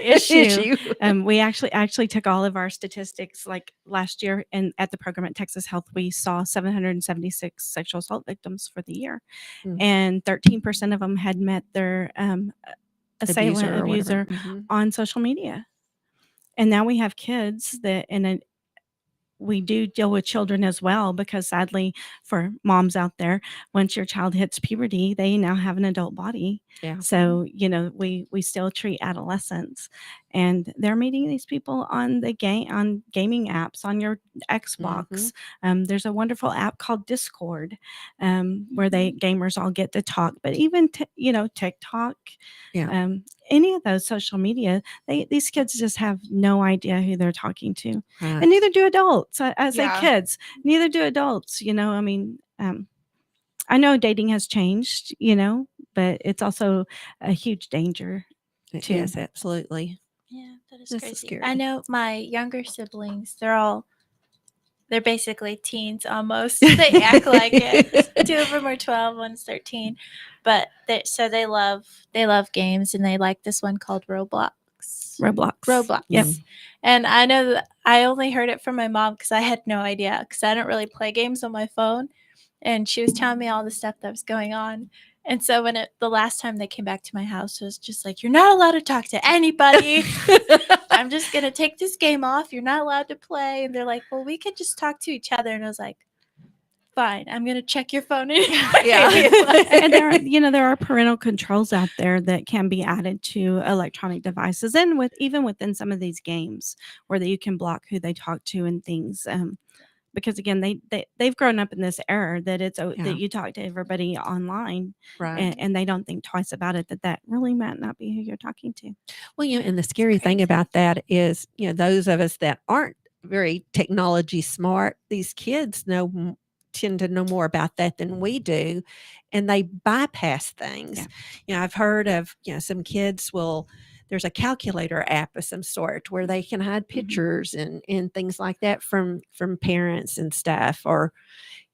issue. We actually took all of our statistics like last year, and at the program at Texas Health, we saw 776 sexual assault victims for the year, and 13% of them had met their assailant abuser on social media. And now we have kids that, we do deal with children as well, because sadly for moms out there, once your child hits puberty, they now have an adult body. Yeah. So, we still treat adolescents, and they're meeting these people on gaming apps, on your Xbox. There's a wonderful app called Discord, where gamers all get to talk, but even, TikTok, Yeah. any of those social media, these kids just have no idea who they're talking to. Right. And neither do adults. I say Yeah. kids, neither do adults. I know dating has changed, but it's also a huge danger. too. Yes, absolutely. Yeah, that is This is crazy. scary. I know my younger siblings, they're basically teens almost. They act like it. 2 of them are 12, one's 13. But they love games, and they like this one called Roblox. Roblox. Yep. And I know that I only heard it from my mom because I had no idea, because I don't really play games on my phone. And she was telling me all the stuff that was going on. And so the last time they came back to my house, it was just like, you're not allowed to talk to anybody. I'm just going to take this game off. You're not allowed to play. And they're like, well, we could just talk to each other. And I was like, fine, I'm going to check your phone anyway. Yeah. And there are parental controls out there that can be added to electronic devices, and even within some of these games where that you can block who they talk to and things. Because again, they've grown up in this era that that you talk to everybody online, Right. and they don't think twice about it, that really might not be who you're talking to. Well, and the scary thing about that is, those of us that aren't very technology smart, these kids tend to know more about that than we do, and they bypass things. I've heard of, some kids there's a calculator app of some sort where they can hide pictures and things like that from parents and stuff, or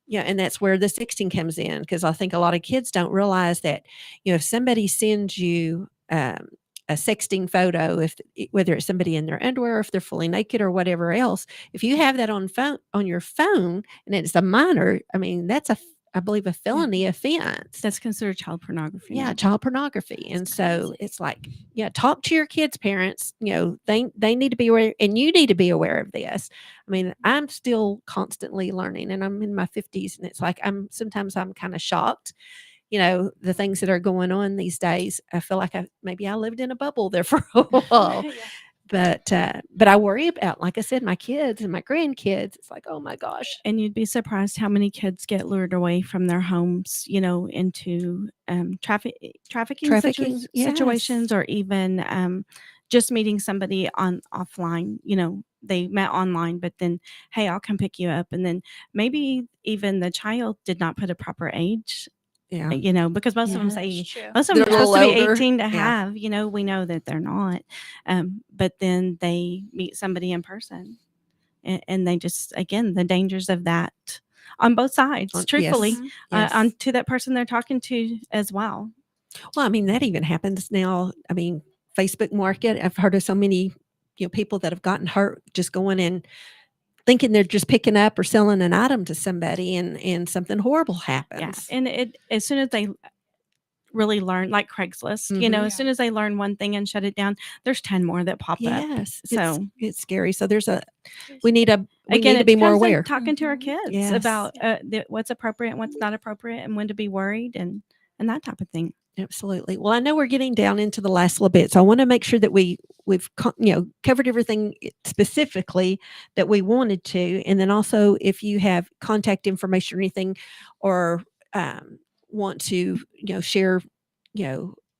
and that's where the sexting comes in, because I think a lot of kids don't realize that if somebody sends you a sexting photo, whether it's somebody in their underwear, or if they're fully naked or whatever else, if you have that on your phone and it's a minor, I mean, that's I believe a felony offense. That's considered child pornography. Yeah, child pornography. And so it's like, talk to your kids' parents. They need to be aware, and you need to be aware of this. I mean, I'm still constantly learning, and I'm in my 50s, and it's like sometimes I'm kind of shocked. The things that are going on these days. I feel like maybe I lived in a bubble there for a while. But I worry about, like I said, my kids and my grandkids. It's like, oh my gosh. And you'd be surprised how many kids get lured away from their homes, into trafficking situations, or even just meeting somebody offline. They met online, but then, hey, I'll come pick you up. And then maybe even the child did not put a proper age. Yeah. Because most of them say, true. most of them They're are a supposed to be little older. 18 to Yeah. have, we know that they're not. But then they meet somebody in person, and they just, again, the dangers of that on both sides, truthfully, Yes. to that person they're talking to as well. Well, I mean, that even happens now. I mean, Facebook market, I've heard of so many, people that have gotten hurt just going in thinking they're just picking up or selling an item to somebody, and something horrible happens. Yeah. And as soon as they really learn, like Craigslist, as soon as they learn one thing and shut it down, there's 10 more that pop up. Yes. So it's scary. So we need to it be more comes in aware. talking to our kids Yes. about what's appropriate and what's not appropriate, and when to be worried, and that type of thing. Absolutely. Well, I know we're getting down into the last little bit, so I want to make sure that we've covered everything specifically that we wanted to, and then also if you have contact information or anything, or want to share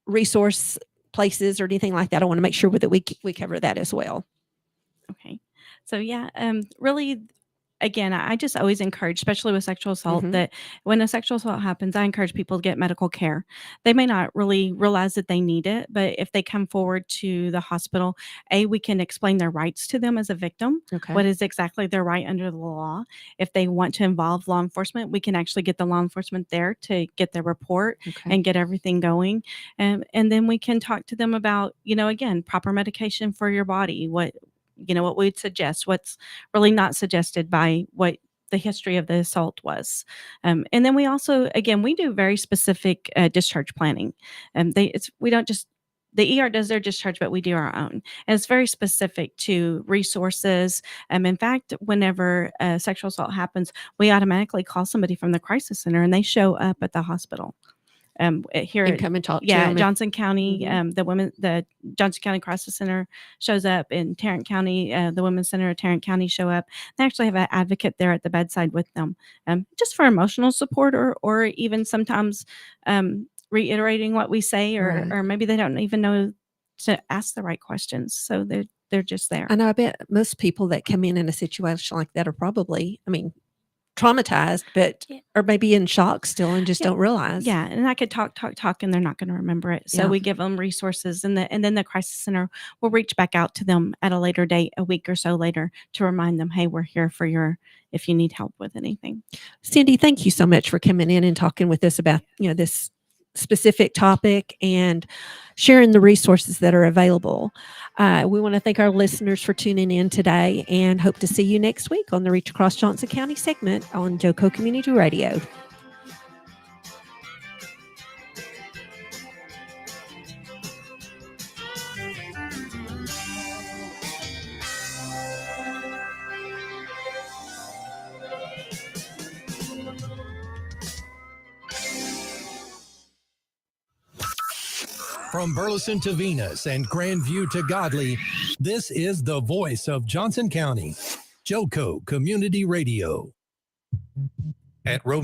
resource places or anything like that, I want to make sure that we cover that as well. Okay. So really, again, I just always encourage, especially with sexual assault, that when a sexual assault happens, I encourage people to get medical care. They may not really realize that they need it, but if they come forward to the hospital, we can explain their rights to them as a victim. Okay. What is exactly their right under the law. If they want to involve law enforcement, we can actually get the law enforcement there to get their report and get everything going. And then we can talk to them about, again, proper medication for your body, what we'd suggest, what's really not suggested by what the history of the assault was. And then we also, again, we do very specific discharge planning. We don't just, the ER does their discharge, but we do our own. And it's very specific to resources. In fact, whenever a sexual assault happens, we automatically call somebody from the crisis center, and they show up at the hospital. Here And come and talk to yeah, them. Johnson County, the Johnson County Crisis Center shows up. In Tarrant County, the Women's Center of Tarrant County show up. They actually have an advocate there at the bedside with them, just for emotional support, or even sometimes reiterating what we say, or maybe they don't even know to ask the right questions. So they're just there. I know. I bet most people that come in a situation like that are probably, traumatized, but or maybe in shock still, and just don't realize. Yeah, and I could talk, and they're not going to remember it. So we give them resources, and then the crisis center will reach back out to them at a later date, a week or so later, to remind them, hey, we're here for if you need help with anything. Cindy, thank you so much for coming in and talking with us about this specific topic and sharing the resources that are available. We want to thank our listeners for tuning in today, and hope to see you next week on the Reach Across Johnson County segment on JoCo Community Radio. From Burleson to Venus and Grandview to Godley, this is the voice of Johnson County, JOCO Community Radio. At Romeo